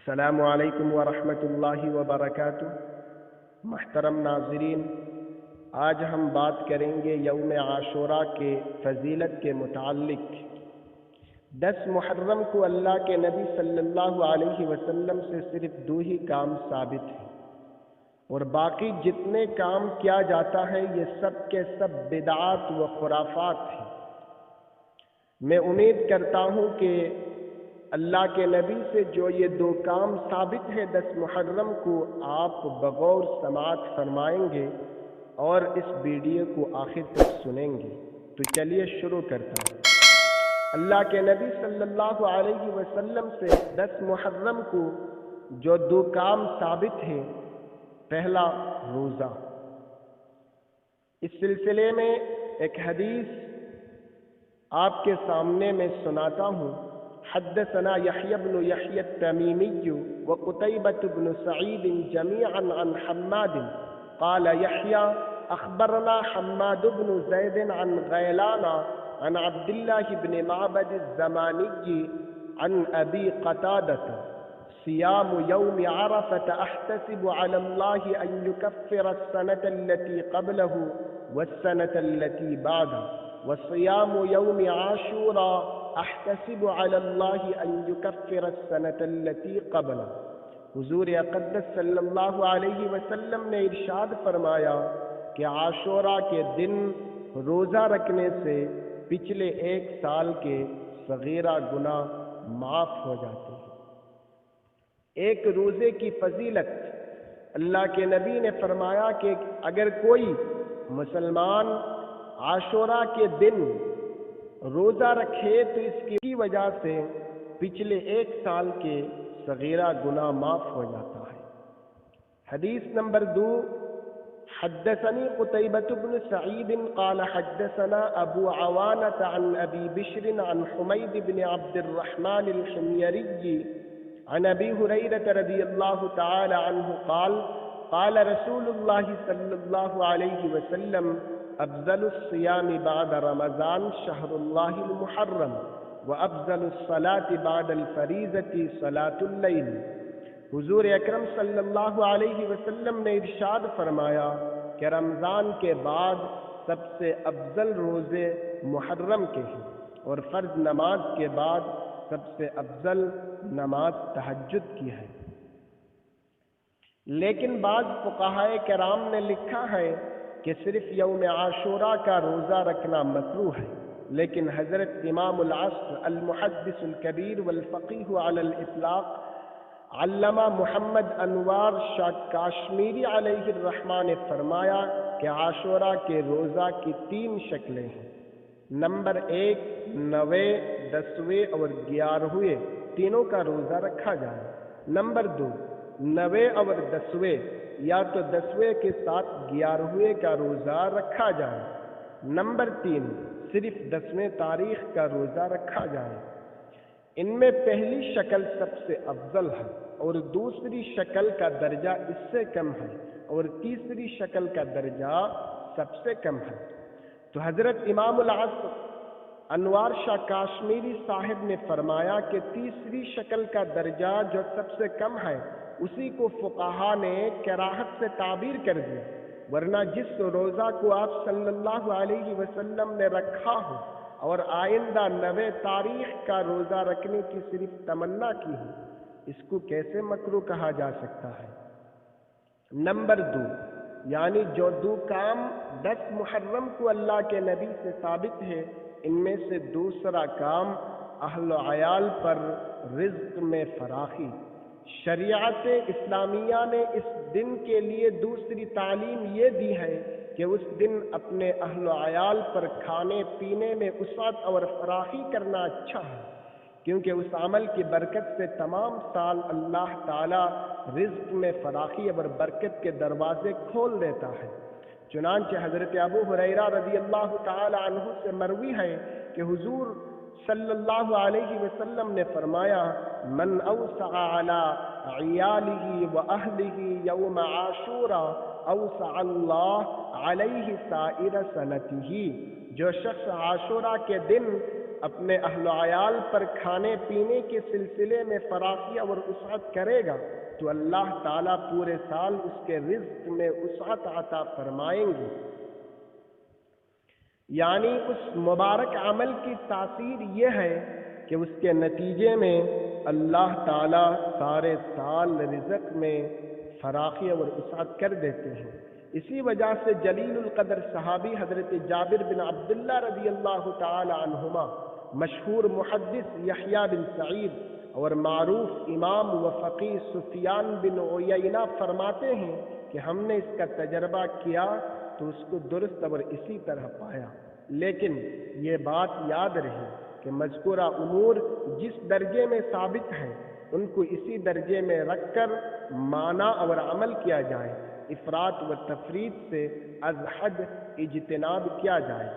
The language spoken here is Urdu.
السلام علیکم ورحمۃ اللہ وبرکاتہ۔ محترم ناظرین، آج ہم بات کریں گے یوم عاشوراء کے فضیلت کے متعلق۔ 10 محرم کو اللہ کے نبی صلی اللہ علیہ وسلم سے صرف 2 ہی کام ثابت ہیں، اور باقی جتنے کام کیا جاتا ہے یہ سب کے سب بدعات و خرافات ہیں۔ میں امید کرتا ہوں کہ اللہ کے نبی سے جو یہ 2 کام ثابت ہے 10 محرم کو، آپ بغور سماعت فرمائیں گے اور اس ویڈیو کو آخر تک سنیں گے۔ تو چلیے شروع کرتا ہوں۔ اللہ کے نبی صلی اللہ علیہ وسلم سے 10 محرم کو جو 2 کام ثابت ہیں، پہلا روزہ۔ اس سلسلے میں ایک حدیث آپ کے سامنے میں سناتا ہوں۔ حدثنا يحيى بن يحيى التميمي وقتيبة بن سعيد جميعا عن حماد قال يحيى أخبرنا حماد بن زيد عن غيلان عن عبد الله بن معبد الزماني عن أبي قتادة صيام يوم عرفة أحتسب على الله أن يكفر السنة التي قبله والسنة التي بعده وصيام يوم عاشوراء احتسب علی اللہ ان یکفر السنة التي قبلہ۔ حضور اقدس صلی اللہ علیہ وسلم نے ارشاد فرمایا کہ عاشوراء کے دن روزہ رکھنے سے پچھلے 1 سال کے صغیرہ گناہ معاف ہو جاتے ہیں۔ ایک روزے کی فضیلت، اللہ کے نبی نے فرمایا کہ اگر کوئی مسلمان عاشوراء کے دن روزہ رکھے تو اس کی وجہ سے پچھلے 1 سال کے صغیرہ گناہ معاف ہو جاتا ہے۔ حدیث نمبر 2، حدثني قتيبة بن سعيد قال حدثنا أبو عوانة عن أبي بشر عن حميد بن عبد الرحمن الحميري عن أبي هريرة رضي الله تعالى عنه قال قال رسول الله صلى الله عليه وسلم افضل الصيام بعد رمضان شهر الله المحرم وافضل الصلاة بعد الفریضة صلاة الليل۔ حضور اکرم صلی اللہ علیہ وسلم نے ارشاد فرمایا کہ رمضان کے بعد سب سے افضل روزے محرم کے ہیں، اور فرض نماز کے بعد سب سے افضل نماز تہجد کی ہے۔ لیکن بعض فقہائے کرام نے لکھا ہے کہ صرف یوم عاشوراء کا روزہ رکھنا مکروہ ہے، لیکن حضرت امام العصر المحدث الکبیر والفقیہ علی الاطلاق علامہ محمد انوار شاہ کاشمیری علیہ الرحمہ نے فرمایا کہ عاشوراء کے روزہ کی 3 شکلیں ہیں۔ نمبر 1، 9، 10ویں اور 11ویں تینوں کا روزہ رکھا جائے۔ نمبر 2، 9 اور 10ویں یا تو 10ویں کے ساتھ 11ویں کا روزہ رکھا جائے۔ نمبر 3، صرف 10ویں تاریخ کا روزہ رکھا جائے۔ ان میں پہلی شکل سب سے افضل ہے، اور دوسری شکل کا درجہ اس سے کم ہے، اور تیسری شکل کا درجہ سب سے کم ہے۔ تو حضرت امام العصر انوار شاہ کاشمیری صاحب نے فرمایا کہ تیسری شکل کا درجہ جو سب سے کم ہے اسی کو فقہا نے کراہت سے تعبیر کر دیا، ورنہ جس روزہ کو آپ صلی اللہ علیہ وسلم نے رکھا ہو اور آئندہ 9 تاریخ کا روزہ رکھنے کی صرف تمنا کی ہو، اس کو کیسے مکروہ کہا جا سکتا ہے؟ نمبر 2، یعنی جو 2 کام 10 محرم کو اللہ کے نبی سے ثابت ہے، ان میں سے دوسرا کام اہل و عیال پر رزق میں فراخی۔ شریعت اسلامیہ نے اس دن کے لیے دوسری تعلیم یہ دی ہے کہ اس دن اپنے اہل و عیال پر کھانے پینے میں وسعت اور فراخی کرنا اچھا ہے، کیونکہ اس عمل کی برکت سے تمام سال اللہ تعالی رزق میں فراخی اور برکت کے دروازے کھول دیتا ہے۔ چنانچہ حضرت ابو ہریرہ رضی اللہ تعالی عنہ سے مروی ہے کہ حضور صلی اللہ علیہ وسلم نے فرمایا، من اوسع علی عیالہ و اہلہ یوم عاشوراء اوسع اللہ علیہ سائر سنتہ۔ جو شخص عاشوراء کے دن اپنے اہل و عیال پر کھانے پینے کے سلسلے میں فراخی اور وسعت کرے گا تو اللہ تعالیٰ پورے سال اس کے رزق میں وسعت عطا فرمائیں گے۔ یعنی اس مبارک عمل کی تاثیر یہ ہے کہ اس کے نتیجے میں اللہ تعالیٰ سارے سال رزق میں فراخی اور وسعت کر دیتے ہیں۔ اسی وجہ سے جلیل القدر صحابی حضرت جابر بن عبداللہ رضی اللہ تعالی عنہما، مشہور محدث یحییٰ بن سعید اور معروف امام و فقیہ سفیان بن عیینہ فرماتے ہیں کہ ہم نے اس کا تجربہ کیا تو اس کو درست اور اسی طرح پایا، لیکن یہ بات یاد رہے کہ مذکورہ امور جس درجے میں ثابت ہیں ان کو اسی درجے میں رکھ کر معنی اور عمل کیا جائے، افراط و تفریط سے از حد اجتناب کیا جائے۔